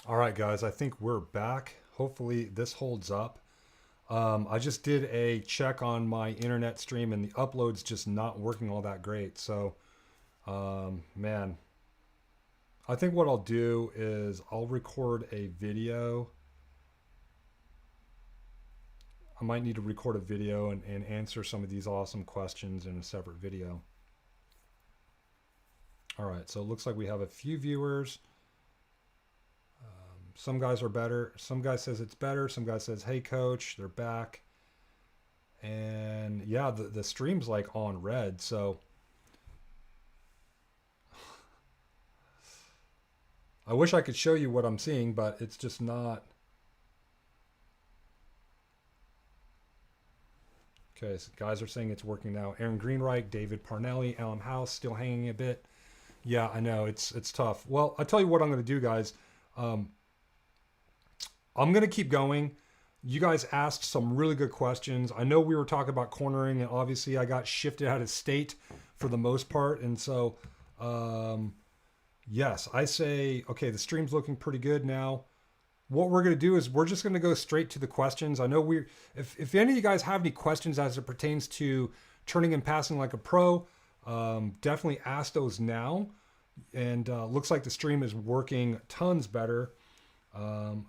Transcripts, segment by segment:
All right, guys, I think we're back. Hopefully, this holds up. I just did a check on my internet stream, and the upload's just not working all that great. So, man, I think what I'll do is I'll record a video. I might need to record a video and answer some of these awesome questions in a separate video. All right, so it looks like we have a few viewers. Some guys are better. Some guy says it's better. Some guy says, hey, coach, they're back. And yeah, the stream's like on red. So I wish I could show you what I'm seeing, but it's just not. Okay, so guys are saying it's working now. Aaron Greenreich, David Parnelli, Alan House still hanging a bit. Yeah, I know it's tough. Well, I'll tell you what I'm going to do, guys. Um, I'm going to keep going. You guys asked some really good questions. I know we were talking about cornering, and obviously I got shifted out of state for the most part. And so, yes, I say, okay, the stream's looking pretty good now. What we're going to do is we're just going to go straight to the questions. I know if any of you guys have any questions as it pertains to turning and passing like a pro, definitely ask those now. And looks like the stream is working tons better.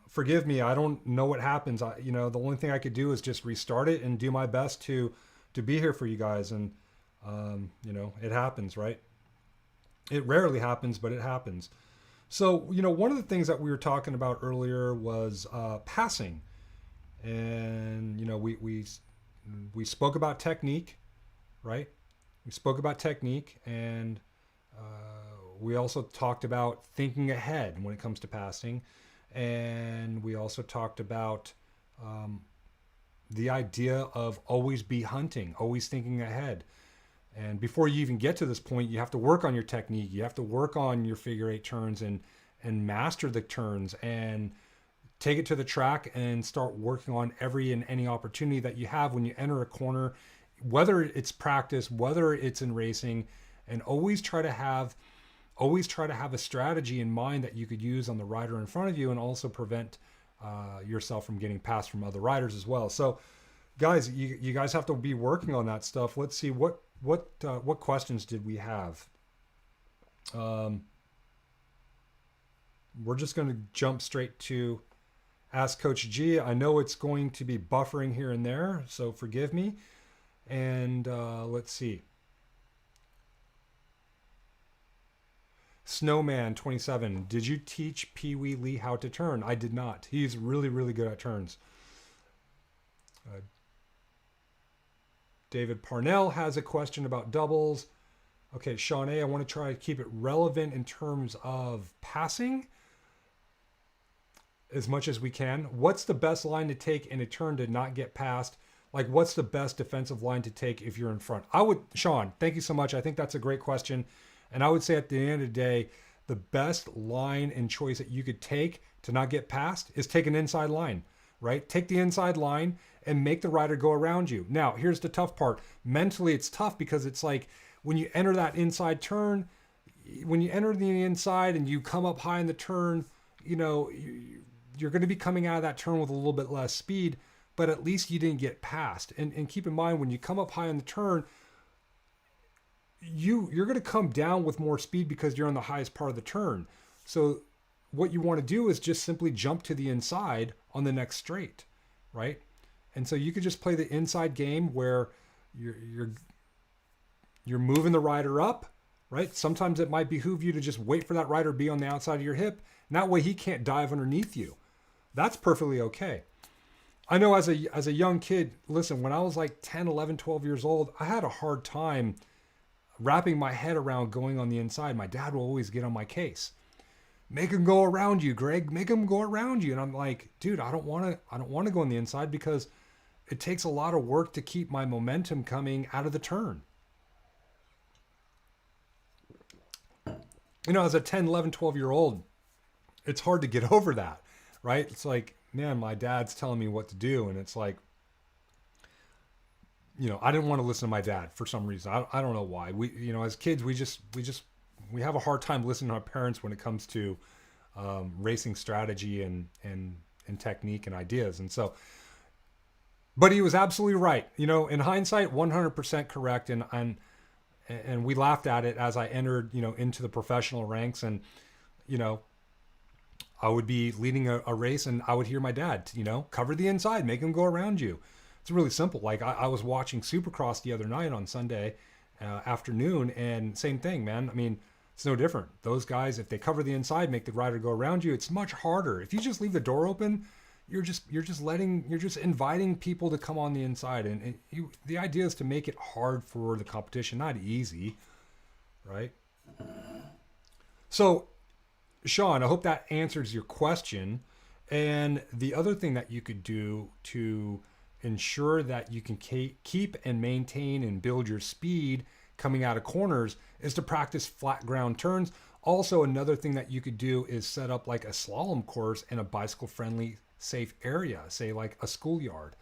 Forgive me, I don't know what happens. The only thing I could do is just restart it and do my best to be here for you guys. And it happens, right? It rarely happens, but it happens. So one of the things that we were talking about earlier was passing, and we spoke about technique, right? We spoke about technique, and we also talked about thinking ahead when it comes to passing. And we also talked about the idea of always be hunting, always thinking ahead. And before you even get to this point, you have to work on your technique. You have to work on your figure eight turns and master the turns and take it to the track and start working on every and any opportunity that you have when you enter a corner, whether it's practice, whether it's in racing, and always try to have a strategy in mind that you could use on the rider in front of you and also prevent yourself from getting passed from other riders as well. So guys, you guys have to be working on that stuff. Let's see what questions did we have. We're just going to jump straight to Ask Coach G. I know it's going to be buffering here and there, so forgive me. And let's see. Snowman 27. Did you teach Pee Wee Lee how to turn? I did not. He's really, really good at turns. David Parnell has a question about doubles. Okay, Sean A., I want to try to keep it relevant in terms of passing as much as we can. What's the best line to take in a turn to not get passed? Like, what's the best defensive line to take if you're in front? Sean, thank you so much. I think that's a great question. And I would say at the end of the day, the best line and choice that you could take to not get passed is take an inside line, right? Take the inside line and make the rider go around you. Now, here's the tough part. Mentally, it's tough because it's like when you enter that inside turn, when you enter the inside and you come up high in the turn, you're going to be coming out of that turn with a little bit less speed, but at least you didn't get passed. And keep in mind, when you come up high in the turn, you're going to come down with more speed because you're on the highest part of the turn. So what you want to do is just simply jump to the inside on the next straight, right? And so you could just play the inside game where you're moving the rider up, right? Sometimes it might behoove you to just wait for that rider to be on the outside of your hip, and that way he can't dive underneath you. That's perfectly okay. I know as a young kid, listen, when I was like 10, 11, 12 years old, I had a hard time wrapping my head around going on the inside. My dad will always get on my case. Make him go around you, Greg. Make him go around you. And I'm like, dude, I don't want to go on the inside because it takes a lot of work to keep my momentum coming out of the turn. As a 10, 11, 12-year-old, it's hard to get over that, right? It's like, man, my dad's telling me what to do. And it's like, I didn't want to listen to my dad for some reason. I don't know why. We, as kids, we have a hard time listening to our parents when it comes to racing strategy and technique and ideas. And so, but he was absolutely right. You know, in hindsight, 100% correct. And we laughed at it as I entered, you know, into the professional ranks. And, you know, I would be leading a race and I would hear my dad, you know, cover the inside, make him go around you. It's really simple. Like I was watching Supercross the other night on Sunday afternoon, and same thing, man. I mean, it's no different. Those guys, if they cover the inside, make the rider go around you, it's much harder. If you just leave the door open, you're just inviting people to come on the inside. And the idea is to make it hard for the competition, not easy, right? So, Sean, I hope that answers your question. And the other thing that you could do to ensure that you can keep and maintain and build your speed coming out of corners is to practice flat ground turns. Also, another thing that you could do is set up like a slalom course in a bicycle friendly safe area, say like a schoolyard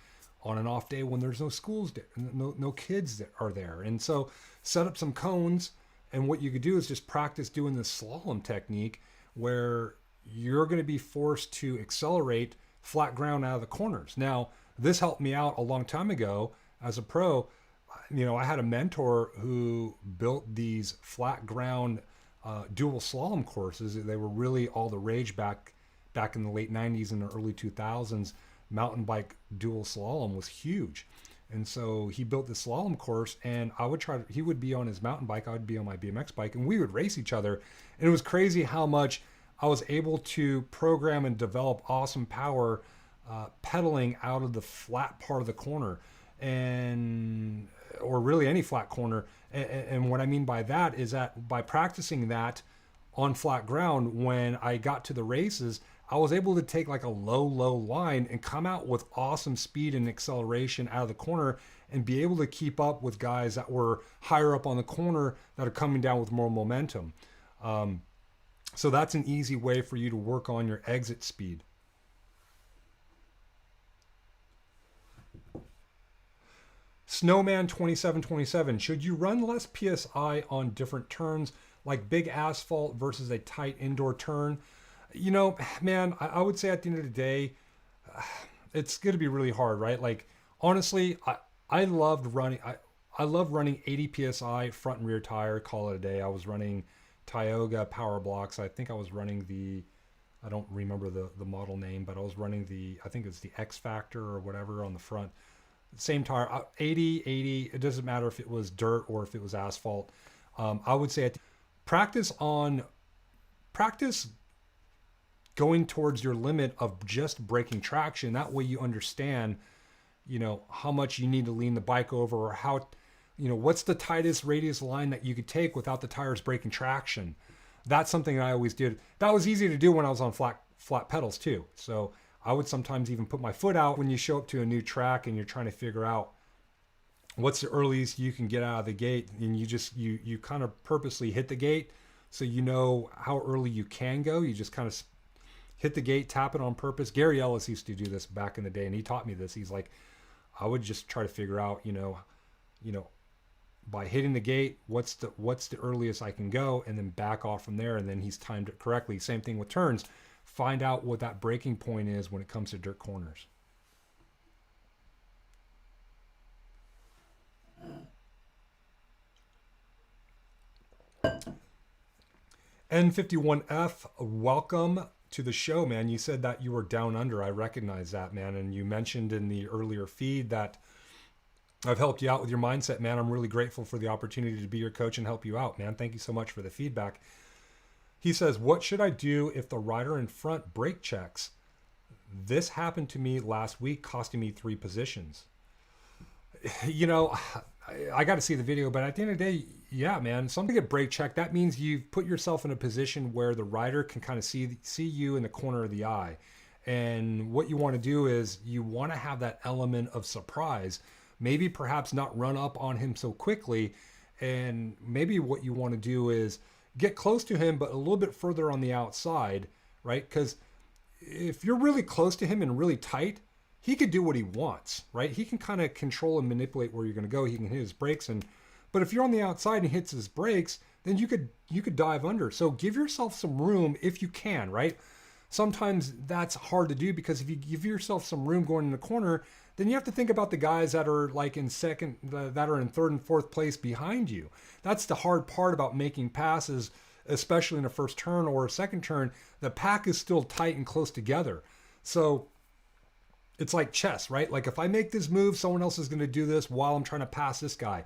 on an off day when there's no schools there, no kids that are there. And so set up some cones, and what you could do is just practice doing the slalom technique where you're going to be forced to accelerate flat ground out of the corners. Now, this helped me out a long time ago as a pro. You know, I had a mentor who built these flat ground dual slalom courses. They were really all the rage back in the late 90s and the early 2000s. Mountain bike dual slalom was huge. And so he built this slalom course, and he would be on his mountain bike, I would be on my BMX bike, and we would race each other. And it was crazy how much I was able to program and develop awesome power pedaling out of the flat part of the corner, or really any flat corner. And what I mean by that is that by practicing that on flat ground, when I got to the races, I was able to take like a low line and come out with awesome speed and acceleration out of the corner and be able to keep up with guys that were higher up on the corner that are coming down with more momentum. So that's an easy way for you to work on your exit speed. Snowman 2727, should you run less PSI on different turns, like big asphalt versus a tight indoor turn? You know, man, I would say at the end of the day, it's going to be really hard, right? Like, honestly, I loved running. I love running 80 PSI front and rear tire, call it a day. I was running Tioga power blocks. I think I was running I don't remember the model name, but I was running I think it's the X Factor or whatever on the front. Same tire, 80. It doesn't matter if it was dirt or if it was asphalt. I would say practice going towards your limit of just braking traction. That way you understand, you know, how much you need to lean the bike over, or how, you know, what's the tightest radius line that you could take without the tires breaking traction. That's something I always did. That was easy to do when I was on flat pedals too. So I would sometimes even put my foot out when you show up to a new track and you're trying to figure out what's the earliest you can get out of the gate, and you kind of purposely hit the gate so you know how early you can go. You just kind of hit the gate, tap it on purpose. Gary Ellis used to do this back in the day, and he taught me this. He's like, I would just try to figure out, you know, by hitting the gate, what's the earliest I can go, and then back off from there, and then he's timed it correctly. Same thing with turns. Find out what that breaking point is when it comes to dirt corners. N51F, welcome to the show, man. You said that you were down under. I recognize that, man. And you mentioned in the earlier feed that I've helped you out with your mindset, man. I'm really grateful for the opportunity to be your coach and help you out, man. Thank you so much for the feedback. He says, what should I do if the rider in front brake checks? This happened to me last week, costing me 3 positions. You know, I got to see the video, but at the end of the day, yeah, man, something get brake checked. That means you've put yourself in a position where the rider can kind of see you in the corner of the eye. And what you want to do is you want to have that element of surprise. Maybe perhaps not run up on him so quickly. And maybe what you want to do is get close to him, but a little bit further on the outside, right? Because if you're really close to him and really tight, he could do what he wants, right? He can kind of control and manipulate where you're going to go. He can hit his brakes, but if you're on the outside and he hits his brakes, then you could dive under. So give yourself some room if you can, right? sometimes that's hard to do because if you give yourself some room going in the corner, then you have to think about the guys that are like in second, that are in third and fourth place behind you. That's the hard part about making passes, especially in a first turn or a second turn. The pack is still tight and close together. So it's like chess, right? Like if I make this move, someone else is going to do this while I'm trying to pass this guy,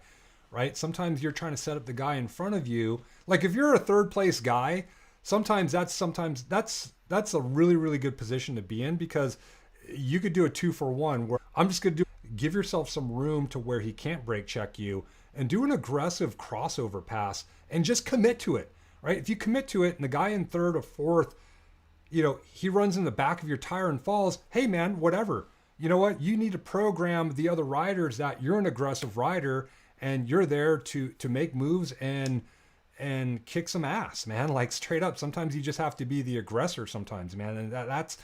right? Sometimes you're trying to set up the guy in front of you. Like if you're a third place guy, sometimes that's a really, really good position to be in because you could do a 2-for-1 where I'm just going to give yourself some room to where he can't break check you and do an aggressive crossover pass and just commit to it, right? If you commit to it and the guy in third or fourth, he runs in the back of your tire and falls, hey man, whatever. You know what? You need to program the other riders that you're an aggressive rider and you're there to make moves and kick some ass, man. Like straight up. Sometimes you just have to be the aggressor sometimes, man. And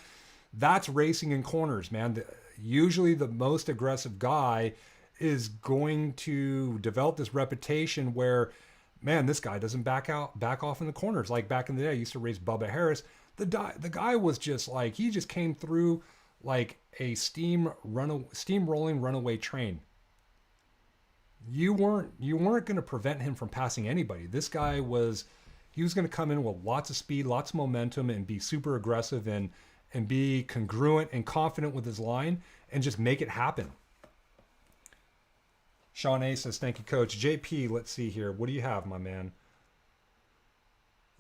that's racing in corners, man. Usually the most aggressive guy is going to develop this reputation where, man, this guy doesn't back off in the corners. Like back in the day, I used to race Bubba Harris. The guy was just like, he just came through like a steamrolling runaway train. You weren't going to prevent him from passing anybody. This guy he was going to come in with lots of speed, lots of momentum, and be super aggressive and be congruent and confident with his line and just make it happen. Sean A says, thank you, Coach. JP, let's see here. What do you have, my man?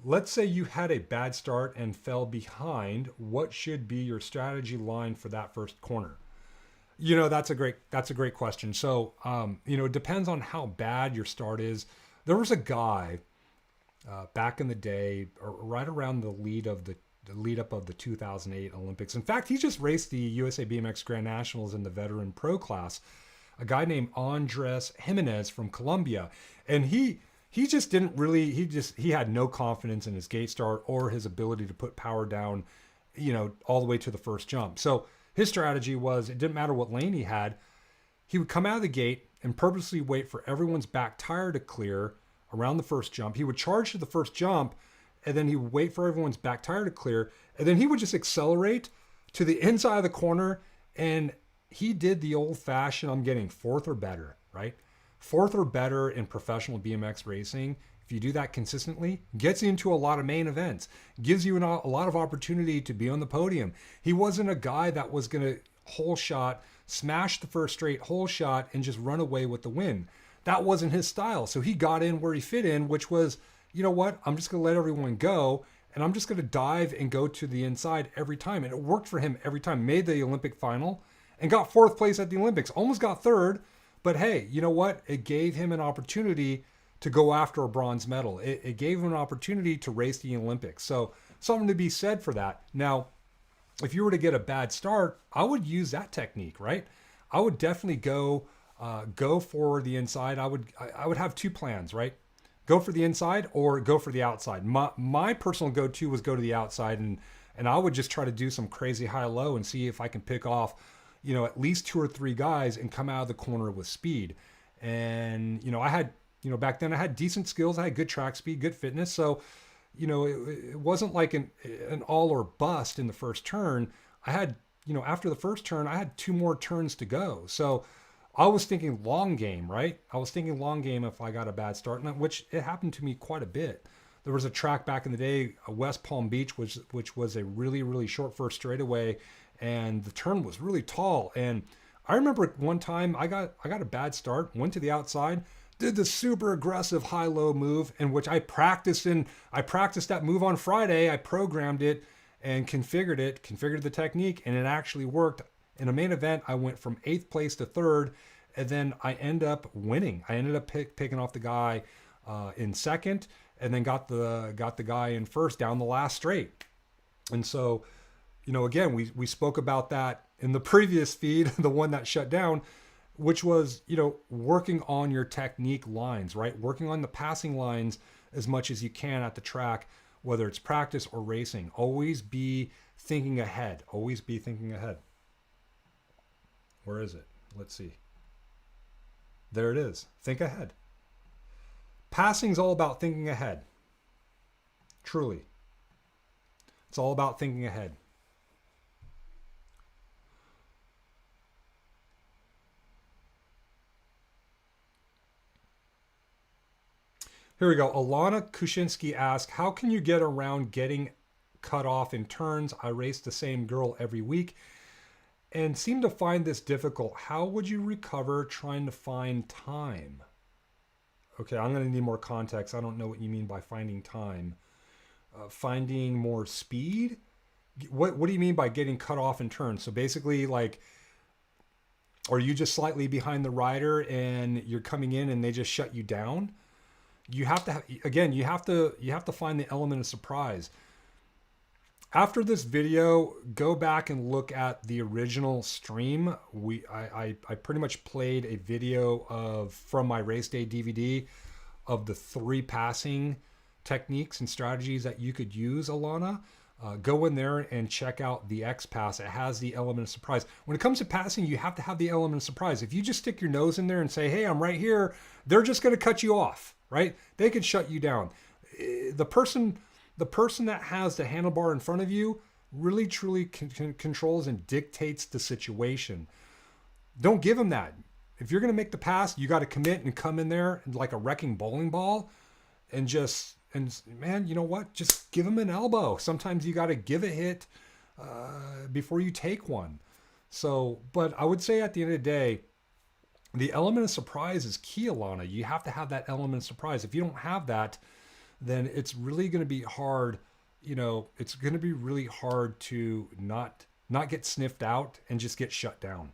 Let's say you had a bad start and fell behind. What should be your strategy line for that first corner? That's a great question. So, it depends on how bad your start is. There was a guy back in the day, right around the lead up of the 2008 Olympics. In fact, he just raced the USA BMX Grand Nationals in the veteran pro class. A guy named Andres Jimenez from Colombia, and he just didn't really. He had no confidence in his gate start or his ability to put power down, all the way to the first jump. So his strategy was it didn't matter what lane he had. He would come out of the gate and purposely wait for everyone's back tire to clear around the first jump. He would charge to the first jump, and then he would wait for everyone's back tire to clear, and then he would just accelerate to the inside of the corner, and he did the old-fashioned, I'm getting fourth or better, right? Fourth or better in professional BMX racing, if you do that consistently, gets you into a lot of main events, gives you a lot of opportunity to be on the podium. He wasn't a guy that was going to hole shot, smash the first straight hole shot, and just run away with the win. That wasn't his style. So he got in where he fit in, which was, you know what, I'm just going to let everyone go, and I'm just going to dive and go to the inside every time. And it worked for him every time. Made the Olympic final and got fourth place at the Olympics. Almost got third, but hey, you know what? It gave him an opportunity to go after a bronze medal. It gave him an opportunity to race the Olympics. So something to be said for that. Now, if you were to get a bad start, I would use that technique, right? I would definitely go for the inside. I would have two plans, right? Go for the inside or go for the outside. My personal go-to was go to the outside, and I would just try to do some crazy high-low and see if I can pick off, at least 2 or 3 guys and come out of the corner with speed. And, I had, back then I had decent skills. I had good track speed, good fitness. So, it wasn't like an all or bust in the first turn. I had, after the first turn, I had 2 more turns to go. So I was thinking long game, right? I was thinking long game if I got a bad start, which it happened to me quite a bit. There was a track back in the day, West Palm Beach, which was a really, really short first straightaway, and the turn was really tall. And I remember one time I got a bad start, went to the outside, did the super aggressive high-low move, in which I practiced that move on Friday. I programmed it and configured the technique, and it actually worked. In a main event, I went from 8th place to 3rd, and then I ended up winning. I ended up picking off the guy in 2nd, and then got the guy in 1st down the last straight. And so, again, we spoke about that in the previous feed, the one that shut down, which was, working on your technique lines, right? Working on the passing lines as much as you can at the track, whether it's practice or racing. Always be thinking ahead. Always be thinking ahead. Where is it? Let's see. There it is. Think ahead. Passing's all about thinking ahead. Truly. It's all about thinking ahead. Here we go. Alana Kushinsky asks, how can you get around getting cut off in turns? I race the same girl every week and seem to find this difficult. How would you recover trying to find time? Okay, I'm going to need more context. I don't know what you mean by finding time. Finding more speed? What do you mean by getting cut off in turns? So basically, like, are you just slightly behind the rider and you're coming in and they just shut you down? You have to again, you have to find the element of surprise. After this video, go back and look at the original stream. I pretty much played a video from my race day DVD of the 3 passing techniques and strategies that you could use, Alana. Go in there and check out the X pass. It has the element of surprise. When it comes to passing, you have to have the element of surprise. If you just stick your nose in there and say, hey, I'm right here, they're just going to cut you off, right? They could shut you down. The person that has the handlebar in front of you really truly controls and dictates the situation. Don't give them that. If you're going to make the pass, you got to commit and come in there like a wrecking bowling ball and man, you know what? Just give them an elbow. Sometimes you got to give a hit before you take one. So, but I would say at the end of the day, the element of surprise is key, Alana. You have to have that element of surprise. If you don't have that, then it's really going to be hard. You know, it's going to be really hard to not get sniffed out and just get shut down.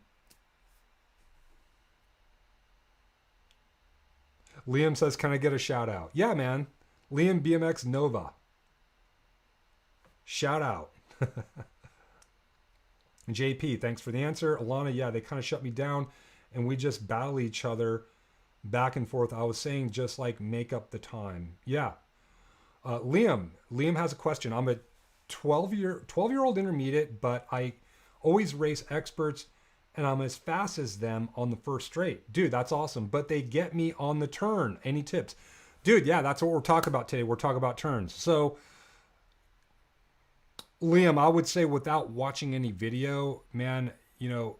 Liam says, can I get a shout out? Yeah, man. Liam BMX Nova. Shout out. JP, thanks for the answer. Alana, yeah, they kind of shut me down and we just battle each other back and forth. I was saying just like make up the time. Yeah. Liam has a question. I'm a 12-year-old intermediate, but I always race experts and I'm as fast as them on the first straight. Dude, that's awesome. But they get me on the turn. Any tips? Dude, yeah, that's what we're talking about today. We're talking about turns. So, Liam, I would say without watching any video, man, you know,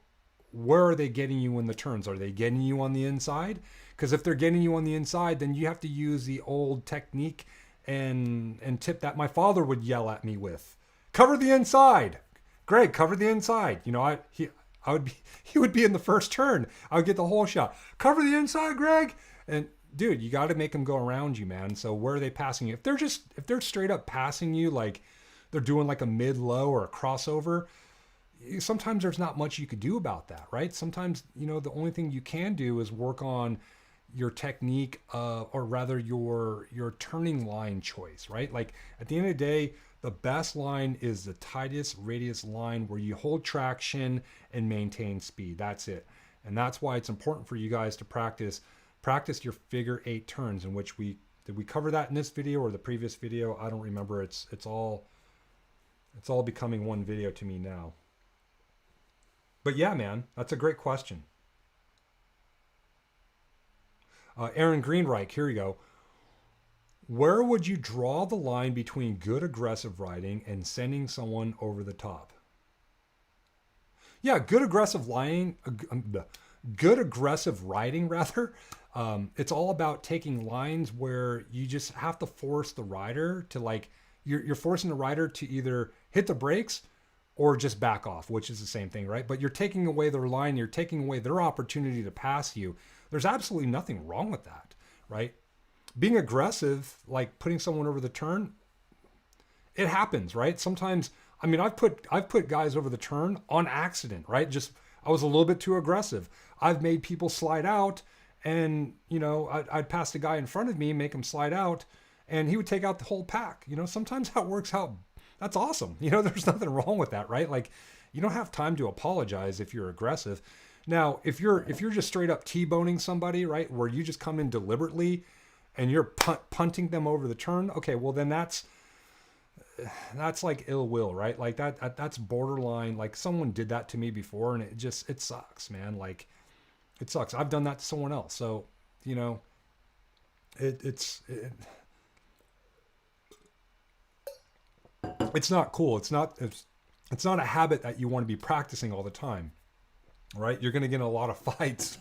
where are they getting you in the turns? Are they getting you on the inside? Because if they're getting you on the inside, then you have to use the old technique and tip that my father would yell at me with. Cover the inside. Greg, cover the inside. You know, he would be in the first turn. I would get the whole shot. Cover the inside, Greg. And dude, you got to make them go around you, man. So where are they passing you? If they're straight up passing you, like they're doing like a mid-low or a crossover, sometimes there's not much you could do about that, right? Sometimes, you know, the only thing you can do is work on your technique, or rather your turning line choice, right? Like at the end of the day, the best line is the tightest radius line where you hold traction and maintain speed. That's it. And that's why it's important for you guys to practice your figure 8 turns, in which did we cover that in this video or the previous video? I don't remember. It's all becoming one video to me now. But yeah, man, that's a great question. Aaron Greenreich, here we go. Where would you draw the line between good aggressive riding and sending someone over the top? Yeah, good aggressive riding, rather. It's all about taking lines where you just have to force the rider to, like, you're forcing the rider to either hit the brakes or just back off, which is the same thing, right? But you're taking away their line, you're taking away their opportunity to pass you. There's absolutely nothing wrong with that, right? Being aggressive, like putting someone over the turn, it happens, right? Sometimes, I mean, I've put guys over the turn on accident, right? Just, I was a little bit too aggressive. I've made people slide out, and, you know, I'd pass the guy in front of me, make him slide out, and he would take out the whole pack. You know, sometimes that works out. That's awesome. You know, there's nothing wrong with that, right? Like, you don't have time to apologize if you're aggressive. Now, if you're just straight up T-boning somebody, right, where you just come in deliberately and you're punting them over the turn, okay, well then that's like ill will, right? Like that's borderline. Like, someone did that to me before, and it sucks, man. Like, it sucks. I've done that to someone else, so, you know, it's not cool. It's not a habit that you want to be practicing all the time, right? You're going to get in a lot of fights.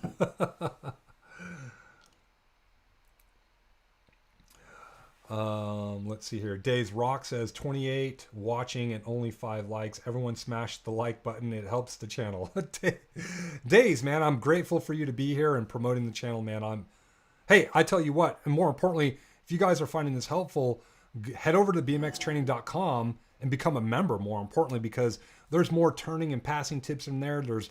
Let's see here. Days Rock says 28 watching and only 5 likes. Everyone smash the like button. It helps the channel. Days, man, I'm grateful for you to be here and promoting the channel, man. Hey, I tell you what, and more importantly, if you guys are finding this helpful, head over to bmxtraining.com and become a member, more importantly, because there's more turning and passing tips in there. There's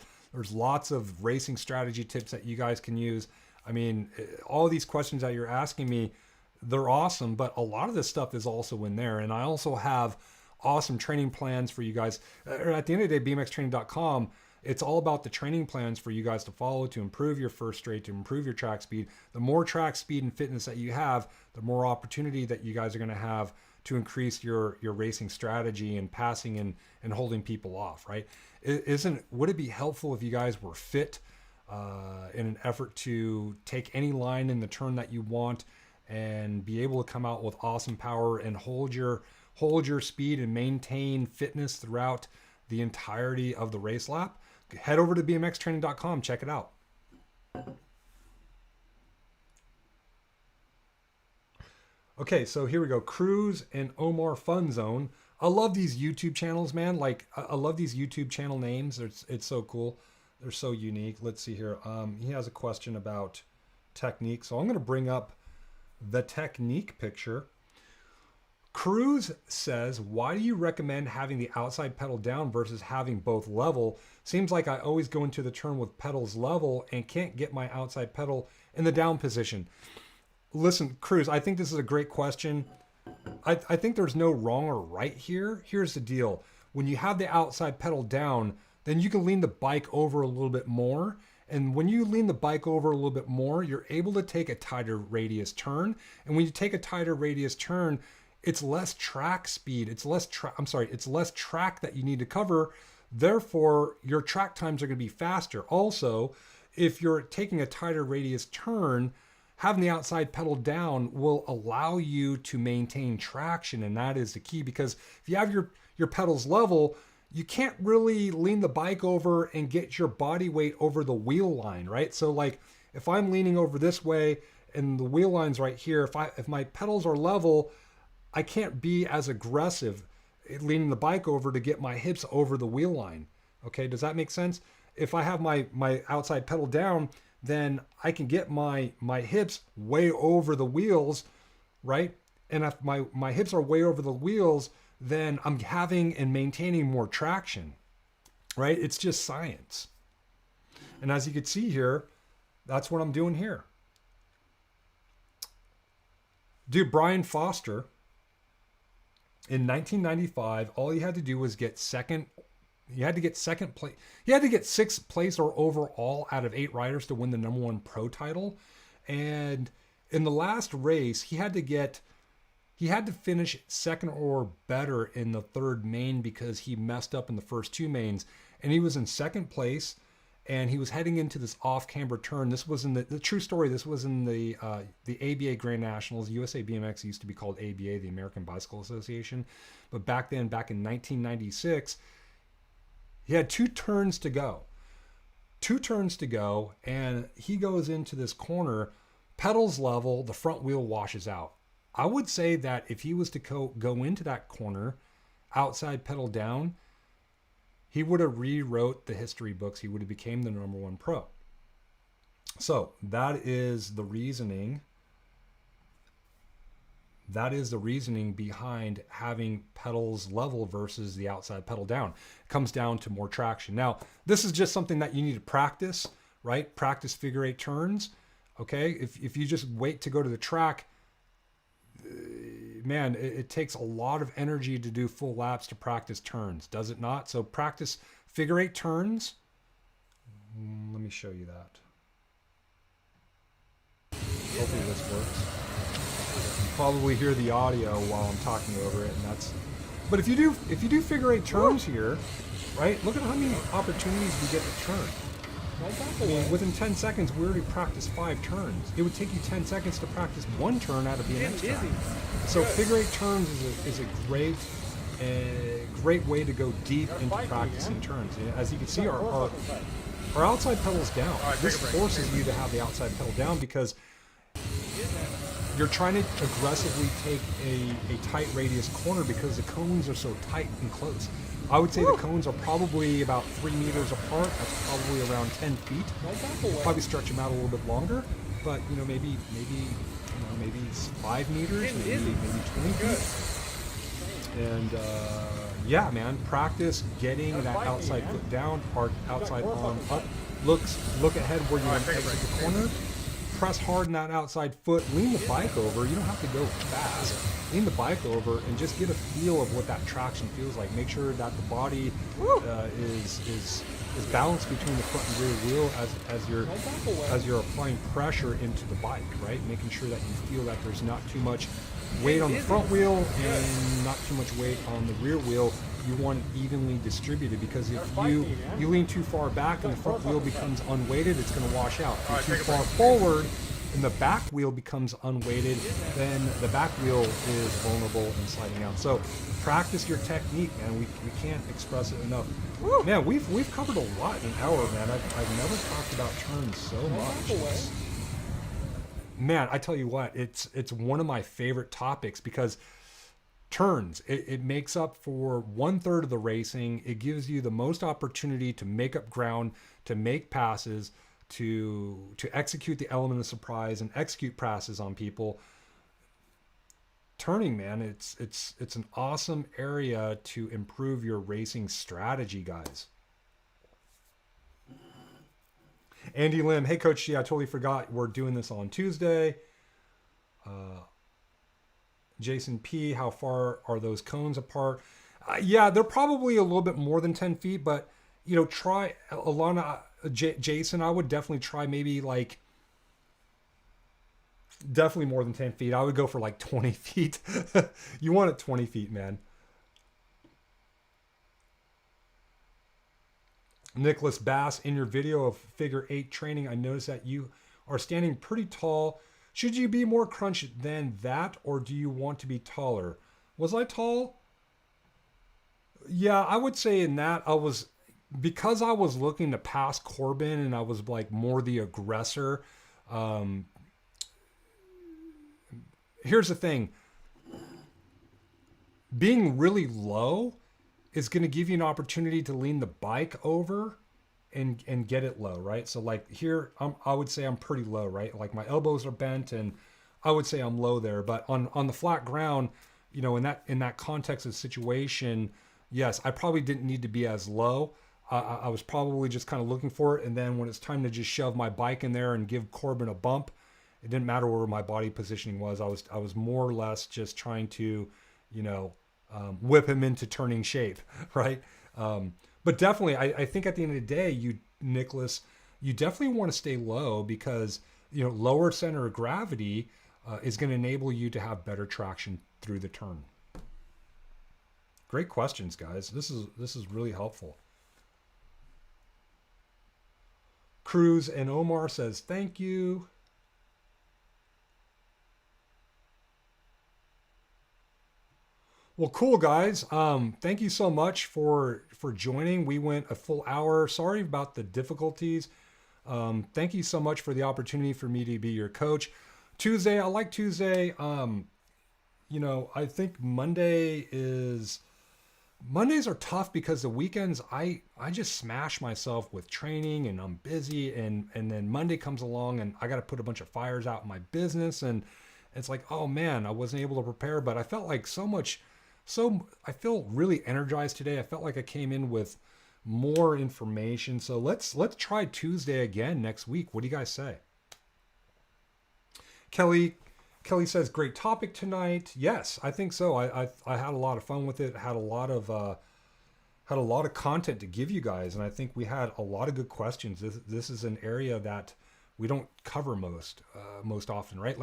lots of racing strategy tips that you guys can use. I mean, all these questions that you're asking me, they're awesome, but a lot of this stuff is also in there. And I also have awesome training plans for you guys. At the end of the day, bmxtraining.com, it's all about the training plans for you guys to follow to improve your first straight, to improve your track speed. The more track speed and fitness that you have, the more opportunity that you guys are going to have to increase your racing strategy and passing and holding people off, right? Would it be helpful if you guys were fit in an effort to take any line in the turn that you want and be able to come out with awesome power and hold your speed and maintain fitness throughout the entirety of the race lap? Head over to bmxtraining.com, check it out. Okay, so here we go. Cruz and Omar Fun Zone. I love these YouTube channels, man. Like, I love these YouTube channel names. It's so cool. They're so unique. Let's see here. He has a question about technique. So I'm going to bring up the technique picture. Cruz says, why do you recommend having the outside pedal down versus having both level? Seems like I always go into the turn with pedals level and can't get my outside pedal in the down position. Listen, Cruz, I think this is a great question. I think there's no wrong or right here. Here's the deal. When you have the outside pedal down, then you can lean the bike over a little bit more. And when you lean the bike over a little bit more, you're able to take a tighter radius turn. And when you take a tighter radius turn, it's less track speed. It's less track that you need to cover. Therefore, your track times are going to be faster. Also, if you're taking a tighter radius turn, having the outside pedal down will allow you to maintain traction. And that is the key, because if you have your pedals level, you can't really lean the bike over and get your body weight over the wheel line, right? So like if I'm leaning over this way and the wheel line's right here, if my pedals are level, I can't be as aggressive leaning the bike over to get my hips over the wheel line. Okay, does that make sense? If I have my outside pedal down, then I can get my hips way over the wheels, right? And if my hips are way over the wheels, then I'm having and maintaining more traction, right? It's just science. And as you can see here, that's what I'm doing here. Dude, Brian Foster, in 1995, all he had to do was get second. He had to get second place. He had to get 6th place or overall out of 8 riders to win the #1 pro title. And in the last race, he had to finish second or better in the 3rd main because he messed up in the first 2 mains. And he was in 2nd place, and he was heading into this off-camber turn. This was in the true story. This was in the ABA Grand Nationals. USA BMX used to be called ABA, the American Bicycle Association. But back in 1996, he had 2 turns to go. 2 turns to go, and he goes into this corner, pedals level, the front wheel washes out. I would say that if he was to go into that corner, outside pedal down, he would have rewrote the history books. He would have became the #1 pro. So that is the reasoning. That is the reasoning behind having pedals level versus the outside pedal down. It comes down to more traction. Now, this is just something that you need to practice, right? Practice figure 8 turns. Okay. If you just wait to go to the track, man, it takes a lot of energy to do full laps to practice turns, does it not? So practice figure 8 turns. Let me show you that. Hopefully this works. You probably hear the audio while I'm talking over it, and that's. But if you do figure 8 turns here, right? Look at how many opportunities we get to turn. I mean, within 10 seconds, we already practiced 5 turns. It would take you 10 seconds to practice 1 turn out of BMX track. So figure 8 turns is a great a great way to go deep into practicing turns. As you can see, our outside pedal's down. This forces you to have the outside pedal down because you're trying to aggressively take a tight radius corner because the cones are so tight and close. I would say the cones are probably about 3 meters apart. That's probably around 10 feet. Probably stretch them out a little bit longer, but maybe 5 meters, maybe 20 feet. And yeah, man, practice getting that outside foot down, outside arm up. Look ahead where you want to exit the corner. Press hard in that outside foot. Lean the bike over. You don't have to go fast. Lean the bike over and just get a feel of what that traction feels like. Make sure that the body is balanced between the front and rear wheel as you're applying pressure into the bike, right? Making sure that you feel that there's not too much weight on the front wheel and not too much weight on the rear wheel. You want it evenly distributed, because if you lean too far back and the front wheel becomes unweighted, it's going to wash out. If you're too far forward and the back wheel becomes unweighted, then the back wheel is vulnerable and sliding out. So practice your technique, man. We can't express it enough. Man, we've covered a lot in an hour, man. I've never talked about turns so much. Man, I tell you what, it's one of my favorite topics, because turns, it makes up for 1/3 of the racing. It gives you the most opportunity to make up ground, to make passes, to execute the element of surprise and execute passes on people. Turning, man, it's an awesome area to improve your racing strategy, guys. Andy Lim, hey Coach G, I totally forgot we're doing this on Tuesday. Jason P, how far are those cones apart? Yeah, they're probably a little bit more than 10 feet, but try, Alana, Jason, I would definitely try maybe definitely more than 10 feet. I would go for 20 feet. You want it 20 feet, man. Nicholas Bass, in your video of figure 8 training, I noticed that you are standing pretty tall. Should you be more crunched than that, or do you want to be taller? Was I tall? Yeah, I would say in that because I was looking to pass Corbin and I was more the aggressor. Here's the thing. Being really low is going to give you an opportunity to lean the bike over and get it low, right? So here, I would say I'm pretty low, right? My elbows are bent, and I would say I'm low there. But on the flat ground, in that context of situation, yes, I probably didn't need to be as low. I was probably just kind of looking for it, and then when it's time to just shove my bike in there and give Corbin a bump, it didn't matter where my body positioning was. I was more or less just trying to, whip him into turning shape, right? But definitely, I think at the end of the day, Nicholas, you definitely want to stay low, because lower center of gravity is going to enable you to have better traction through the turn. Great questions, guys. This is really helpful. Cruz and Omar says thank you. Well, cool, guys. Thank you so much for joining. We went a full hour. Sorry about the difficulties. Thank you so much for the opportunity for me to be your coach. Tuesday, I like Tuesday. I think Mondays are tough, because the weekends I just smash myself with training and I'm busy, and then Monday comes along and I got to put a bunch of fires out in my business, and it's oh man, I wasn't able to prepare, but I felt I feel really energized today. I felt like I came in with more information. So let's try Tuesday again next week. What do you guys say? Kelly says, great topic tonight. Yes, I think so. I had a lot of fun with it. Had a lot of content to give you guys, and I think we had a lot of good questions. This is an area that we don't cover most often, right?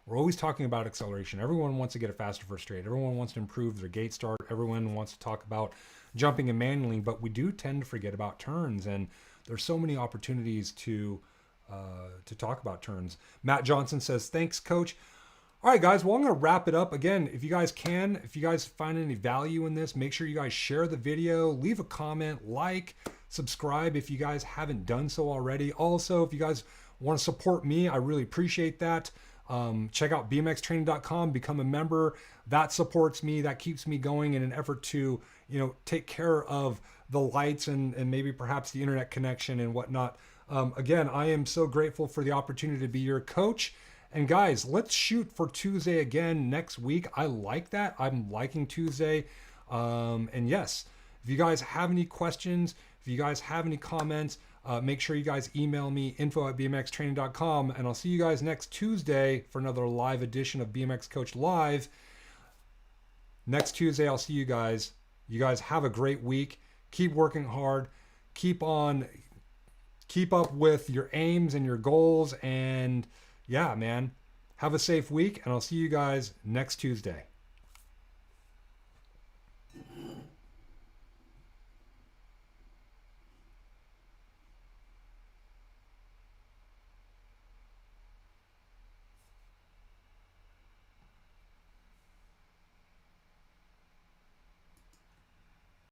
We're always talking about acceleration. Everyone wants to get a faster first straight. Everyone wants to improve their gate start. Everyone wants to talk about jumping and manualing, but we do tend to forget about turns, and there's so many opportunities to talk about turns. Matt Johnson says, thanks, Coach. All right, guys. Well, I'm going to wrap it up. Again, if you guys find any value in this, make sure you guys share the video, leave a comment, like, subscribe if you guys haven't done so already. Also, if you guys want to support me, I really appreciate that. Check out bmxtraining.com, become a member. That supports me. That keeps me going in an effort to, take care of the lights and maybe perhaps the internet connection and whatnot. Again, I am so grateful for the opportunity to be your coach. And guys, let's shoot for Tuesday again next week. I like that. I'm liking Tuesday. And yes, if you guys have any questions, if you guys have any comments, make sure you guys email me, info@bmxtraining.com, and I'll see you guys next Tuesday for another live edition of BMX Coach Live. Next Tuesday, I'll see you guys. You guys have a great week. Keep working hard. Keep up with your aims and your goals. And yeah, man, have a safe week, and I'll see you guys next Tuesday.